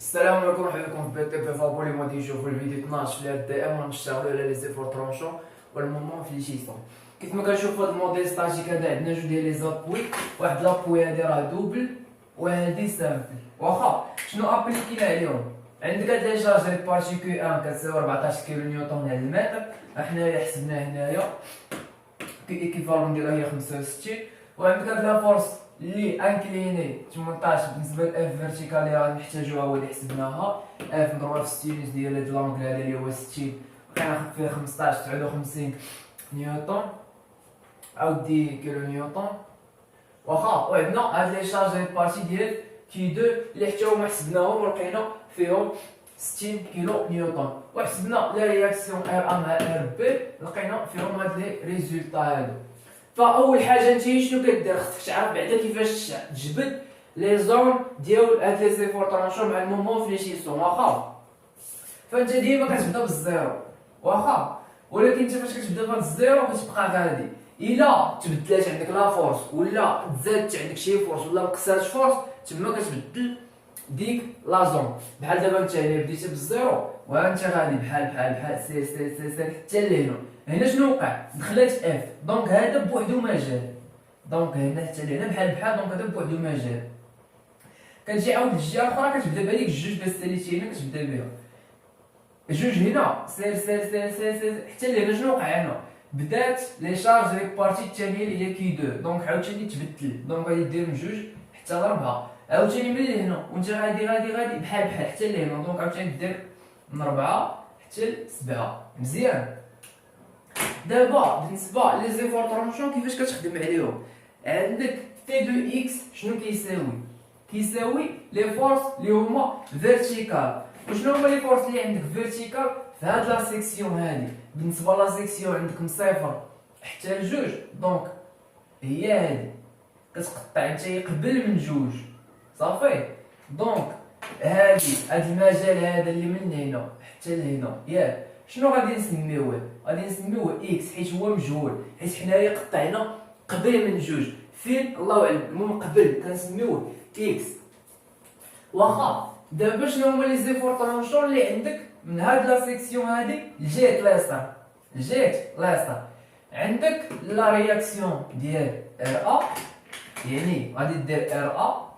السلام عليكم، مرحبا بكم في بي تي بي فابور. اللي غادي نشوفوا الفيديو 12 في الدي ام غنشتغلوا على لي زيفور ترونشون والمومون فليشيسون. كيف ما كنشوفوا هذا الموديل ستاتيك هذا عندنا جوج ديال لي زابوي، واحد لابوي هادي راه دوبل وهادي سامبل. واخا شنو ابليكينا عليهم؟ عندك هاد لي شارج ريك بارتي كيو ان كتساوي 14 كيلو نيوتن على المتر. حنايا حسبناه هنايا كي ايكيفالون ديالها هي 65. وعندك هاد لا فورس اللي انكليني 18 بالنسبه لاف فيرتيكال اللي غنحتاجوها هو اللي حسبناها اف مضروبه في ستينوس ديال هاد لونغل هذا اللي هو 60، كناخد فيه 15 59 نيوتن عاودي كيلو نيوتن. واخا وعندنا هاد لي شارج ريك بارتي ديال كي 2 اللي حتى هما حسبناهم ولقينا فيهم 60 كيلو نيوتن، وحسبنا لا رياكسيون ار ا مع ار بي لقينا فيهم هاد لي ريزولتا هادو. فاول حاجه انت شنو كدير؟ خصك تعرف بعدا كيفاش تجبد لي زون ديال هاد لي زيفور ترونشون مع المومون فليشيسون. واخا فانت ديما كتبدا بالزيرو، واخا ولكن انت فاش كتبدا بهاد الزيرو كتبقى غادي. الا تبدلات عندك لا فورس ولا تزادت عندك شي فورس ولا نقصات فورس تما كتبدل ديك لا زون. بحال دابا انت هنا بديتي بالزيرو وانت غادي بحال سير سير سير سير حتى لهنا. هنا شنو وقع؟ دخلت اف، دونك هذا بوحدو ما جا، دونك هنا حتى لهنا بحال دونك هذا بوحدو ما جا. كتجي عاود الجهه الاخرى كتبدا بهذيك الجوج اللي ساليتي هنا كتبدا بها جوج هنا سير سير سير سير سير حتى لهنا. شنو وقع هنا؟ بدات لي شارج ريك بارتي الثانيه اللي هي كي 2، دونك عاوتاني تبدل، دونك غادي دير من جوج حتى لربعه، عاوتاني من لهنا وانت غادي بحال حتى لهنا، دونك عاوتاني دير من 4 حتى ل 7. مزيان. دابا بالنسبه لي زيفور ترونشون كيفاش كتخدم عليهم؟ عندك تي دو اكس شنو كيساوي لي فورس اللي هما فيرتيكال. وشنو هما لي فورس اللي عندك فيرتيكال في هاد لا سيكسيون هادي؟ بالنسبه لا سيكسيون عندك من صفر حتى لجوج، دونك هي هادي كتقطع انت قبل من جوج صافي. دونك هاد المجال هذا اللي من هنا حتى لهنا ياك شنو غادي نسميوه؟ غادي نسميوه اكس حيت هو مجهول، حيت حنايا قطعنا قبل من جوج فين الله اعلم، المهم قبل كنسميوه اكس. واخا دابا شنو هما لي زيفور ترونشون اللي عندك من هاد لا سيكسيون هادي لجهه اليسار؟ عندك لا رياكسيون ديال ار ا، يعني غادي دير ار ا،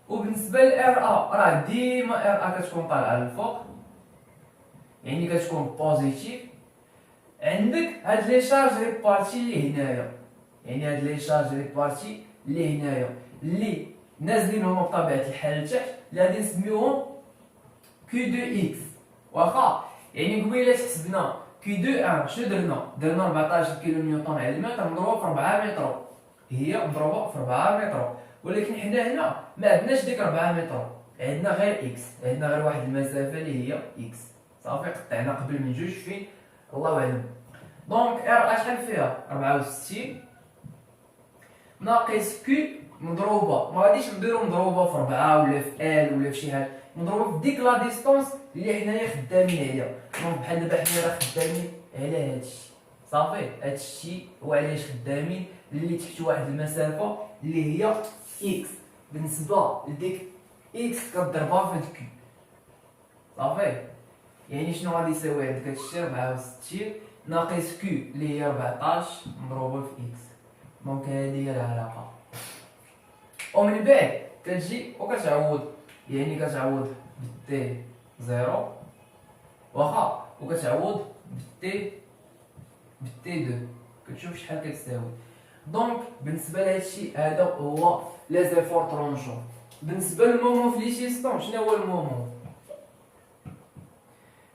وبالنسبه لار ا راه ديما ار ا كتكون طالعه للفوق، يعني كتكون بوزيتيف. عندك هاد لي شارج ريك بارتي اللي هنايا، يعني هاد لي شارج ريك بارتي اللي هنايا اللي نازلين هما بطبيعه الحال لتحت اللي غادي نسميوهم كي 2 اكس. واخا يعني قبيله حسبنا كي 2 ان شنو درنا 14 كيلو نيوتن على المتر مضروبه في 4 متر، هي مضروبه في 4 متر، ولكن حنا هنا ما عندناش ديك 4 متر، عندنا غير اكس، عندنا غير واحد المسافه اللي هي اكس صافي. قطعنا قبل من جوج فين الله اعلم. دونك ار شحال فيها 64 ناقص كي مضروبه، ما غاديش نديرو مضروبه في 4 ولا في ال ولا في شي حاجه، مضروبه في ديك لا ديستونس اللي حنايا خدامين عليها. دونك بحال دابا حنا راه خدامين على هادشي صافي. هادشي هو علاش خدامين اللي تحت واحد المسافه اللي هي اكس. بالنسبه لديك اكس كضربها في هاد كي صافي، يعني شنو غادي يساوي عندك هادشي 64 ناقص كي اللي هي 14 مضروبه في اكس. دونك هادي هي العلاقه. ومن بعد كتجي وكتعوض، يعني كتعوض بالتي زيرو واخا وكتعوض بالتي 2 كتشوف شحال كتساوي. دونك بالنسبه لهادشي هذا هو لي زيفور ترونشون. بالنسبه للمومون فليشيسون شنو هو المومون؟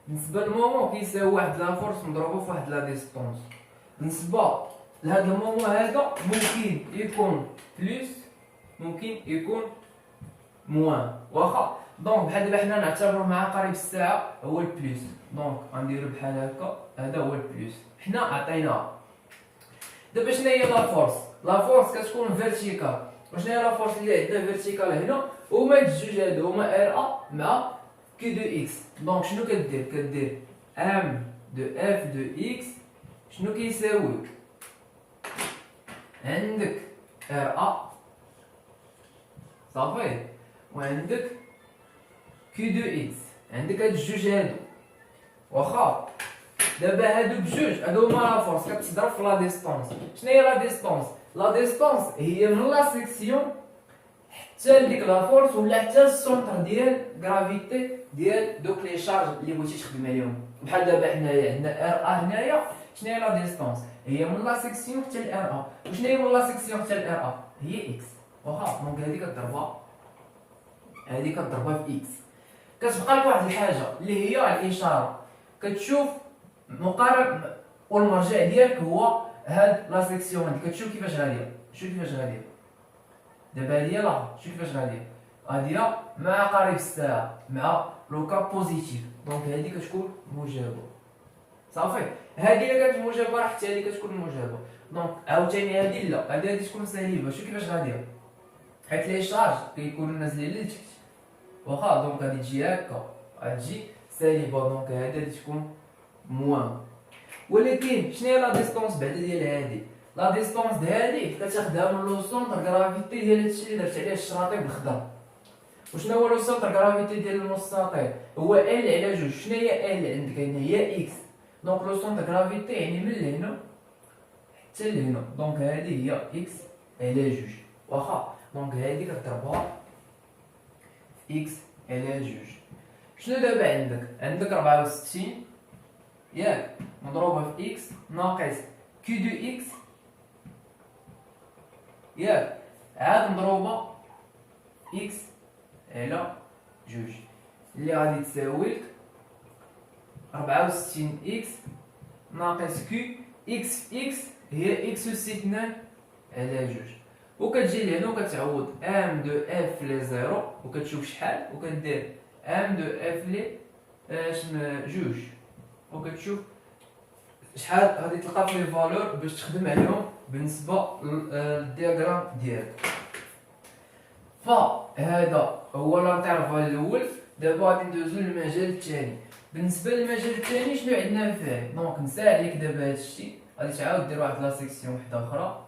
بالنسبه للمومون كيساوي واحد لا فورس مضروبه في واحد لا ديستونس. بالنسبه لهذا المومون هذا ممكن يكون بلس ممكن يكون موان. واخا دونك بحال دابا حنا نعتبروا مع قريب الساعه هو البلس، دونك غنديرو بحال هكا هذا هو البلس. حنا عطيناه دابا شنو هي لا فورس؟ لا فورس كتكون فيرتيكال. وشنو هي لا فورس اللي عندنا فيرتيكال هنا؟ هما هاد الجوج هادو هما ار ا مع كي 2 اكس. دونك شنو كدير ام دو اف دو اكس شنو كيساوي؟ عندك ار ا صافي وعندك كي دو اكس. عندك هاد الجوج هادو واخا. دابا هادو بجوج هادو هما لا فورس كتضرب في لا ديستونس. شنو هي لا ديستونس؟ لا ديستونس هي من لا سيكسيون حتى لديك لا فورس ولا حتى السونتر ديال غرافيتي ديال دوك لي شارج اللي بغيتي تخدم عليهم. بحال دابا حنايا عندنا ار ا هنايا. شنو هي لا ديستونس؟ هي من لا سيكسيون حتى الار ا. وشنو هي من لا سيكسيون حتى الار ا؟ هي اكس واخا. دونك هادي كضربها في اكس. كتبقى لك واحد الحاجه اللي هي الاشاره. كتشوف مقارب والمرجع ديالك هو هاد لا سيكسيون هادي. كتشوف كيفاش غاديه. شوف كيفاش غاديه دابا هادي. لا شوف كيفاش غاديه مع قارب الساعه مع لوكا بوزيتيف. دونك هادي كتكون موجبه صافي. هادي الا كانت موجبه راه حتى هادي كتكون موجبه. دونك عاوتاني هادي لا، هادي تكون سالبه. شوف كيفاش غاديه حيت لي شارج كيكونوا نازلين لتحت واخا. دونك غادي تجي هكا غتجي سالبه. دونك هادي تكون موان. ولكن شنو هي لا ديستونس بعدا ديال هادي؟ لا ديستونس هادي كتاخدها من لو سونتر غرافيتي ديال هادشي اللي درت عليه الشراطي بالخضر. وشنو هو لو سونتر غرافيتي ديال المستطيل؟ هو ال على جوج. شنو هي ال عندك هنا؟ هي اكس. دونك لو سونتر غرافيتي يعني من لهنا حتى لهنا. دونك هادي هي اكس على جوج واخا. دونك هادي كضربها في اكس على جوج. شنو دابا عندك 64 ياك مضروبه في اكس ناقص كي دو اكس ياك عاد مضروبه اكس على جوج اللي غادي تساوي لك 64 اكس ناقص كي اكس في اكس هي اكس أس 2 على جوج. وكتجي لهنا وكتعوض ام دو اف لي زيرو وكتشوف شحال وكدير ام دو اف لي جوج وكتشوف شحال غادي تلقى في لي فالور باش تخدم عليهم بالنسبه للدياغرام ديالك. فهذا هو الانترفال الاول. دابا غادي ندوزو للمجال الثاني. بالنسبه للمجال الثاني شنو عندنا فيه؟ دونك نساعد عليك دابا هادشي. غادي تعاود دير واحد لا سيكسيون وحده اخرى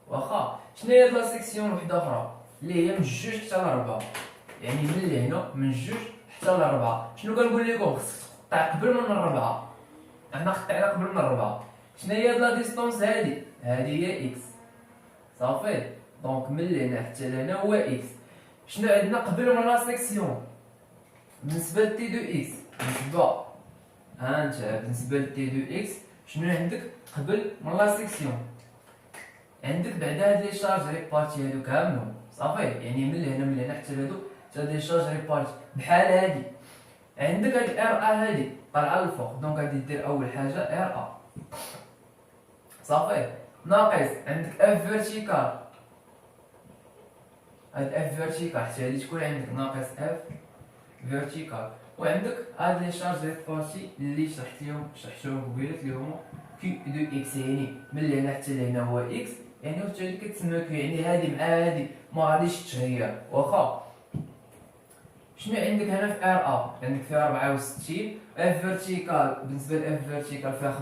واخا. شنو هي لا سيكسيون وحده اخرى؟ اللي هي من جوج حتى لربعة. يعني من لهنا من جوج حتى لربعة. شنو كنقول لكم؟ خصك تقطع قبل من الربعة. حنا قطعنا قبل من الربعة. شنو هي هاد لا ديستونس هادي؟ هادي هي اكس صافي. دونك من لهنا حتى لهنا هو اكس. شنو عندنا قبل من لا سيكسيون؟ بالنسبه لتي دو اكس بالنسبه لتي دو اكس شنو عندك قبل من لا سيكسيون؟ عندك بعدا هاد لي شارج ريبارتي هادو كاملهم صافي. يعني من لهنا حتى لهادو حتى لي شارج ريبارتي بحال هادي. عندك هاد ار ا هادي طالعه للفوق. دونك غادي دير اول حاجه ار ا صافي ناقص عندك اف فيرتيكال. هاد اف فيرتيكال حتى هادي تكون عندك ناقص اف فيرتيكال. وعندك هاد لي شارج ريبارتي اللي شرحتهم قبيله اللي هما كي دو اكس. يعني من لهنا حتى لهنا هو اكس. يعني وحتى كتسمى كي. يعني هادي مع هادي ما غاديش تغير واخا. شنو عندك هنا في ار ا؟ عندك فيها 64 اف فيرتيكال. بالنسبه لاف فيرتيكال فيها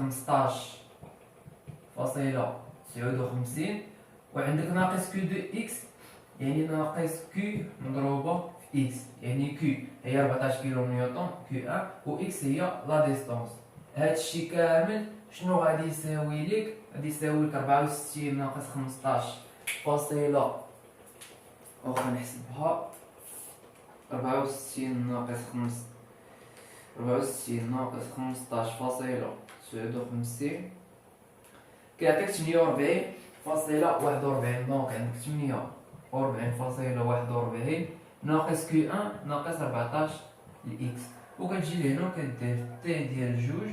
15.59 وعندك ناقص كيو دو اكس. يعني ناقص كيو مضروبه في اكس. يعني كيو هي 14 كيلو نيوتن كيو ان و اكس هي لا ديستونس. هادشي كامل شنو غادي يساوي لك؟ غادي يساوي لك 64 ناقص 15 فاصله واخا نحسبها 64 ناقص 15.59 كيعطيك 48.41. دونك عندك 48.41 ناقص كيو ان ناقص 14 الاكس. وكتجي لهنا وكدير تي ديال جوج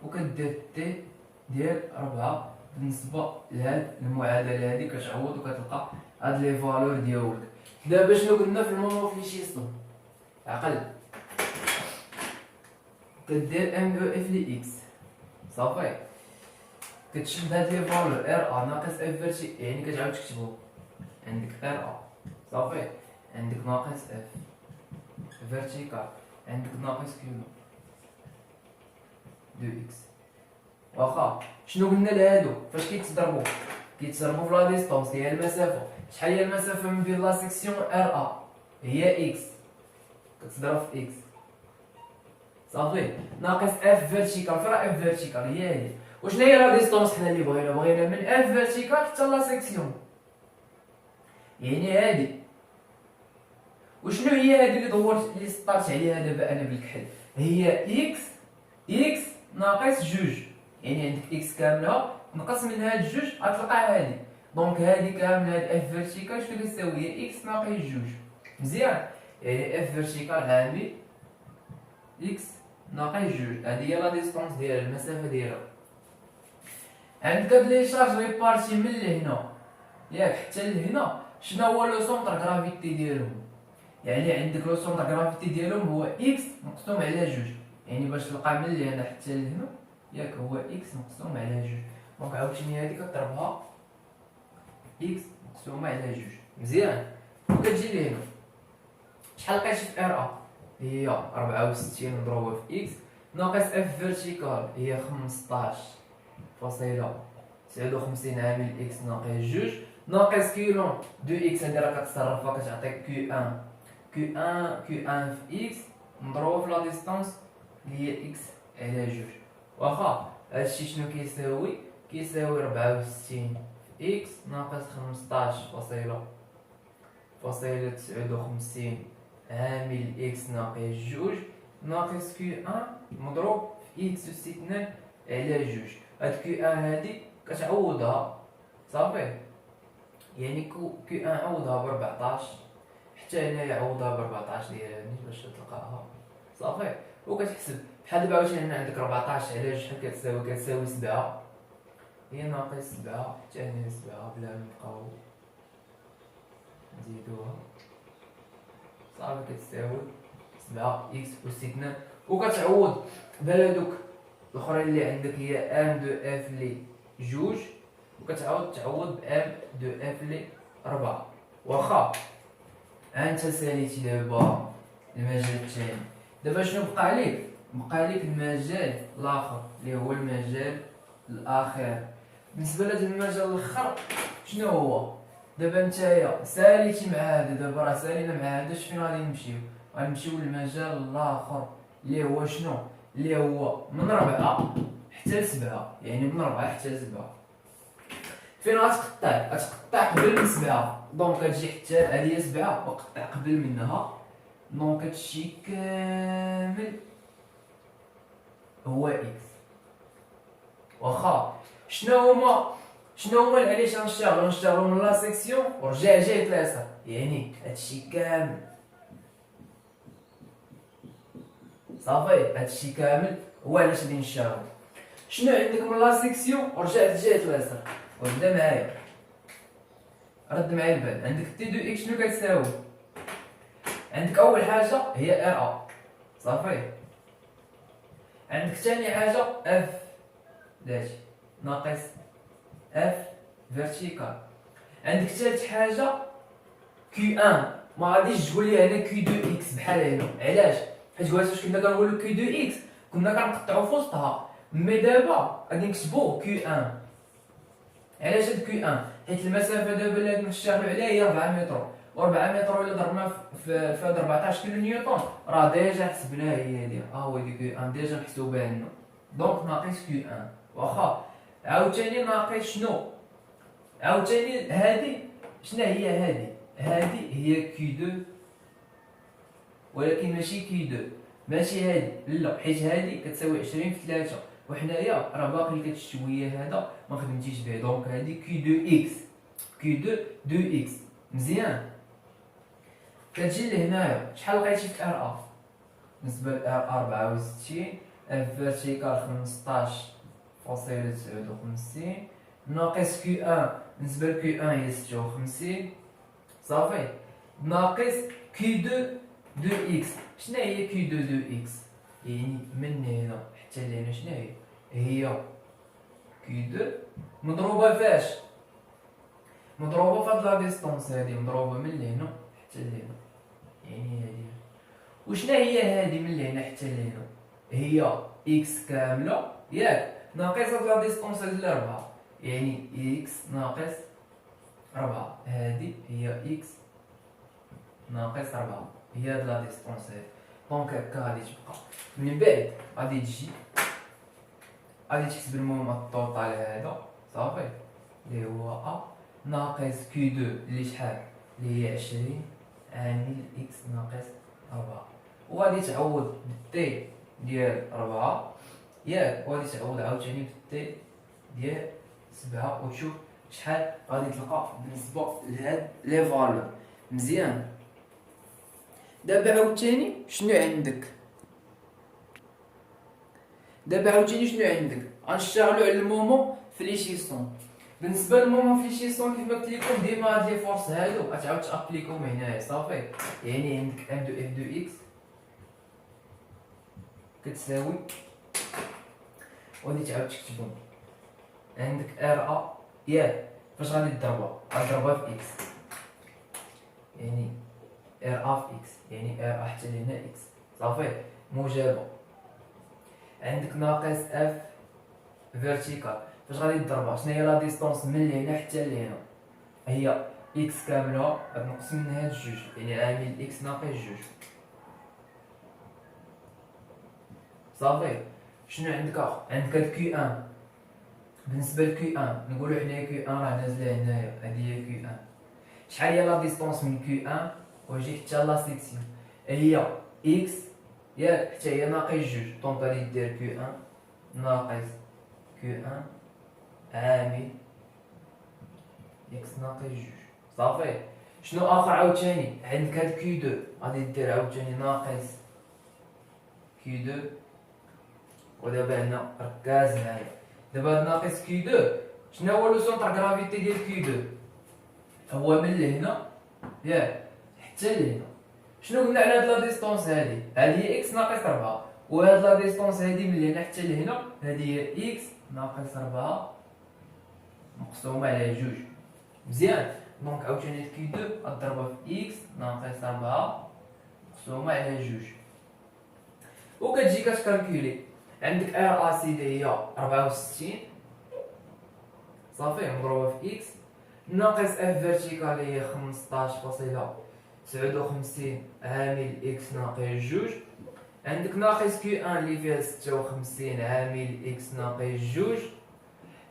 وكدير تي ديال 4 بالنسبه لهاد المعادله هادي. كتعوض وكتلقى هاد لي فالور ديالك. دابا شنو قلنا في المونوفليشيستم؟ عقل كدير ام دو اف لي اكس صافي. كتشد هاد لي فالور ار ا ناقص اف فيرتي. يعني كتعاود تكتبو عندك ار ا صافي. عندك ناقص اف فيرتيكال. عندك ناقص كيو دو اكس واخا. شنو قلنا لهادو فاش كيتضربوا في لا ديستونس هي المسافه. شحال هي المسافه من بين لا سيكسيون ار ا؟ هي اكس كتضرب في اكس صافي ناقص اف فيرتيكال. فين راه اف فيرتيكال؟ هي هادي. وشنو هي لا ديستونس حنا اللي بغينا من اف فيرتيكال حتى لا سيكسيون، يعني هادي. وشنو هي هادي اللي دورت اللي سطرت عليها دابا انا بالكحل؟ هي اكس ناقص جوج، يعني عندك اكس كامله نقص من هاد جوج غتلقى هادي. دونك هادي كامله هاد اف فيرتيكال شنو كتساوي؟ هي اكس ناقص جوج. مزيان، يعني اف فيرتيكال عامل اكس ناقص جوج. هادي هي لا ديستونس ديالها، المسافه ديالها. عندك هاد لي شارج ريبارتي من لهنا ياك حتى لهنا. شنو هو لو سونتر غرافيتي ديالهم؟ يعني عندك لو سونتر غرافيتي ديالهم هو اكس مقسوم على جوج، يعني باش تلقى من لهنا حتى لهنا ياك هو اكس مقسوم على جوج. دونك عاوتاني هادي كضربها اكس مقسومه على جوج. مزيان، وكتجي لهنا شحال لقيتي في ار ا؟ هي 64 مضروبه في اكس ناقص اف فيرتيكال هي 15.59 عامل اكس ناقص جوج ناقص كيلون دو اكس. هادي راه كتصرفها كتعطيك كيو ان في اكس مضروبه في لا ديستونس اللي هي اكس على جوج. واخا هادشي شنو كيساوي؟ كيساوي 64 في اكس ناقص 15.59 عامل اكس ناقص جوج ناقص كيو ان مضروب في اكس أس 2 على جوج. هاد كيو ان هادي كتعوضها صافي، يعني كيو ان عوضها ب 14 حتى هنايا عوضها ب 14 ديال باش تلقاها صافي. وكتحسب بحال دابا عاوتاني هنا عندك 14 على شحال كتساوي؟ كتساوي 7 هي ناقص 7 حتى هنا 7 بلا ما نبقاو نزيدوها صافي كتساوي 7 اكس أس 2. وكتعوض بهادوك الاخرين اللي عندك هي ام دو اف لي جوج تعوض بام دو اف لي 4. واخا انت ساليتي دابا المجال الثاني، دابا شنو بقى ليك؟ بقى ليك المجال الاخر اللي هو المجال الاخر. بالنسبه لهذا المجال الاخر شنو هو؟ دابا نتايا ساليتي مع هذا، دابا راه سالينا مع هذا، فين غادي نمشيو؟ غنمشيو للمجال الاخر اللي هو شنو؟ اللي هو من 4 حتى 7، يعني من 4 حتى 7. فين غتقطع؟ غتقطع قبل من 7، دونك كتجي حتى هادي هي 7 وقطع قبل منها، دونك هادشي كامل هو اكس. واخا شنو هما اللي علاش غنشتغلو من لا سيكسيون ورجع جاي اليسار، يعني هادشي كامل صافي. هادشي كامل هو علاش غادي نشتغلو. شنو عندك من لا سيكسيون ورجعت جهه اليسار؟ وبدا معايا رد معايا البال. عندك تي دو اكس شنو كتساوي؟ عندك اول حاجه هي ار ا صافي. عندك ثاني حاجه اف داش ناقص اف فيرتيكال. عندك ثالث حاجه كيو ان. ما غاديش تقول لي هنا كيو دو اكس بحال هنا، علاش؟ حيت واش كنا كنقولوا كيو دو اكس كنا كنقطعوا في وسطها، مي دابا غادي نكتبوا كيو ان. علاش هاد كيو ان؟ حيت المسافه دابا اللي غادي نشتغلوا عليها هي 4 متر، و4 متر الا ضربنا في هاد 14 كيلو نيوتن راه ديجا حسبناها هي هادي. هو دي كيو ان ديجا محسوبه لنا، دونك ناقص كيو ان. واخا عاوتاني ناقص شنو؟ عاوتاني هادي شنو هي هادي؟ هادي هي كيو دو، ولكن ماشي كيو دو، ماشي هادي لا، حيت هادي كتساوي 20 في 3 وحنايا راه باقي لك هاد الشويه هذا ما خدمتيش به، دونك هادي كيو دو اكس. كيو دو اكس. مزيان، كتجي لهنايا شحال لقيتي في ار ا؟ بالنسبه ل ار 64 اف فيرتيكال 15.59 ناقص كيو ان. بالنسبه ل كيو ان هي 56 صافي، ناقص كيو دو اكس. شنو هي كيو دو اكس؟ يعني من هنا حتى لهنا شنو هي؟ هي كيو دو مضروبه فاش؟ مضروبه في هاد لا ديستونس هادي، مضروبه من لهنا حتى لهنا، يعني هادي. وشنو هي هادي من لهنا حتى لهنا؟ هي اكس كامله ياك ناقص هاد لا ديستونس هادي 4، يعني اكس ناقص 4. هادي هي اكس ناقص 4 هي هاد لا ديستونس هادي. دونك هكا غادي تبقى من بعد غادي تجي غادي تحسب المهم الطوطال هذا صافي اللي هو ا ناقص كي دو اللي شحال اللي هي 20 عامل اكس ناقص 4 وغادي تعوض بالتي ديال 4 ياك وغادي تعوض عاوتاني بالتي ديال 7 وتشوف شحال غادي تلقى بالنسبه لهاد لي فالور مزيان. دابا عاوتاني شنو عندك غنشتغلوا على المومون فليشيسون. بالنسبه للمومون فليشيسون كيف ما قلت لكم ديما هاد لي فورس هادو غتعاود تابليكوهم هنايا صافي. يعني عندك ام دو اف دو اكس كتساوي وغادي تعاود تكتبهم عندك ار ا ياك فاش غادي تضربها في اكس يعني ار ا في اكس يعني ار ا حتى لهنا اكس صافي موجبه. عندك ناقص اف فيرتيكال فاش غادي تضربها شنو هي لا ديستونس من هنا حتى لهنا هي اكس كامله غنقص من هاد جوج يعني عامل اكس ناقص جوج صافي. شنو عندك عندك هاد كي ان. بالنسبه لكي ان نقولوا حنايا كي ان راه نازله هنايا هادي هي كي ان. شحال هي لا ديستونس من كي ان وجي حتى لا سيكسيون هي اكس ياك حتى هي ناقص جوج دونك غادي دير كي ان ناقص كي ان عامل اكس ناقص جوج صافي. شنو اخر عاوتاني عندك هاد كي دو غادي دير عاوتاني ناقص كي دو. ودابا هنا ركز معايا دابا هاد ناقص كي دو شنو هو لو سونتر غرافيتي ديال كي دو هو من لهنا ياك حتى لهنا. شنو قلنا على هاد لا ديستونس هادي هي اكس ناقص 4 وهاد لا ديستونس هادي من هنا حتى لهنا هادي هي اكس ناقص 4 مقسومه على جوج مزيان. دونك عاوتاني كي دو غضربها في اكس ناقص 4 مقسومه على جوج وكتجي كتكالكولي عندك ار ا سي دي هي 64 صافي مضروبه في اكس ناقص اف فيرتيكال هي 15.59 عامل اكس ناقص جوج. عندك ناقص كي ان اللي فيها 56 عامل اكس ناقص جوج.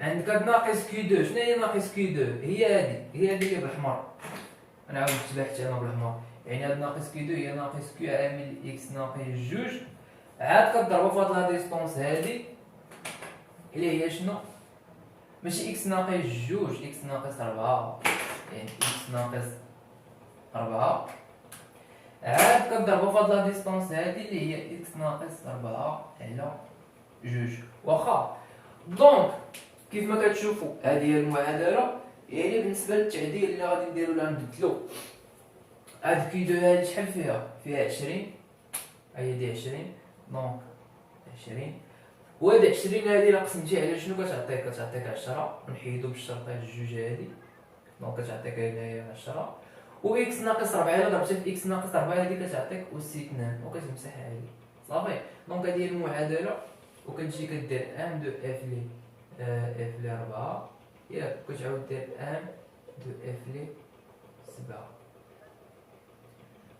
عندك هاد ناقص كي دو شنو هي ناقص كي دو هي هادي اللي بالاحمر انا عاود تبعت انا بالاحمر يعني هاد ناقص كي دو هي ناقص كي عامل اكس ناقص جوج عاد كضربها في هاد لا ديستونس هادي اللي هي شنو ماشي اكس ناقص جوج اكس ناقص 4 يعني اكس ناقص 4 عاد كضربها في هاد لا ديستونس هادي اللي هي اكس ناقص 4 على جوج واخا. دونك كيف ما كتشوفوا هذه هي المعادله يعني بالنسبه للتعديل اللي غادي نديرو ولا نبدلو هاد كي دو هادي شحال فيها 20 هي دي 20 دونك 20 وهاد 20 هادي لا قسمتي على شنو كتعطيك 10 نحيدو بالشرطه الجوج هادي دونك كتعطيك هنايا 10 و اكس ناقص 4 الا ضربتها في اكس ناقص 4 هادي كتعطيك اس 2 وكتمسح هادي صافي. دونك هادي هي المعادله وكتجي كدير ام دو اف لي اف لي 4 ياك كتعاود دير ام دو اف لي 7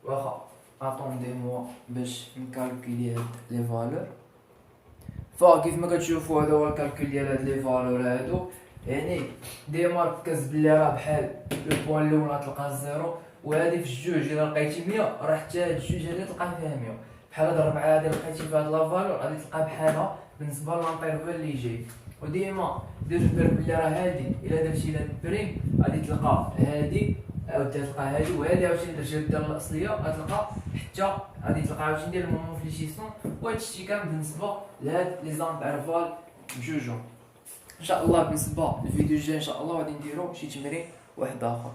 واخا. اتوندي موا باش نكالكولي هاد لي فالور فكيف ما كتشوفوا هذا هو الكالكول ديال هاد لي فالور هادو يعني ديما ركز بلي راه بحال لو بوان الاول غتلقى زيرو وهادي في الجوج الا لقيتي 100 راه حتى هاد الجوج هادي تلقى فيها 100 بحال هاد الربعه هادي لقيتي فيها هاد لا فالور غادي تلقى بحالها بالنسبه للانترفال اللي جاي. وديما دير في بالك بلي راه هادي الا درتي لها بريم غادي تلقى هادي عاود تلقى هادي وهادي عاوتاني درتي ديال الاصليه غتلقى حتى غادي تلقى عاوتاني ديال المونفليشيسيون وهادشي كامل بالنسبه لهاد لي زانترفال بجوجهم. ان شاء الله بالنسبه للفيديو الجاي ان شاء الله غادي نديرو شي تمرين واحد اخر.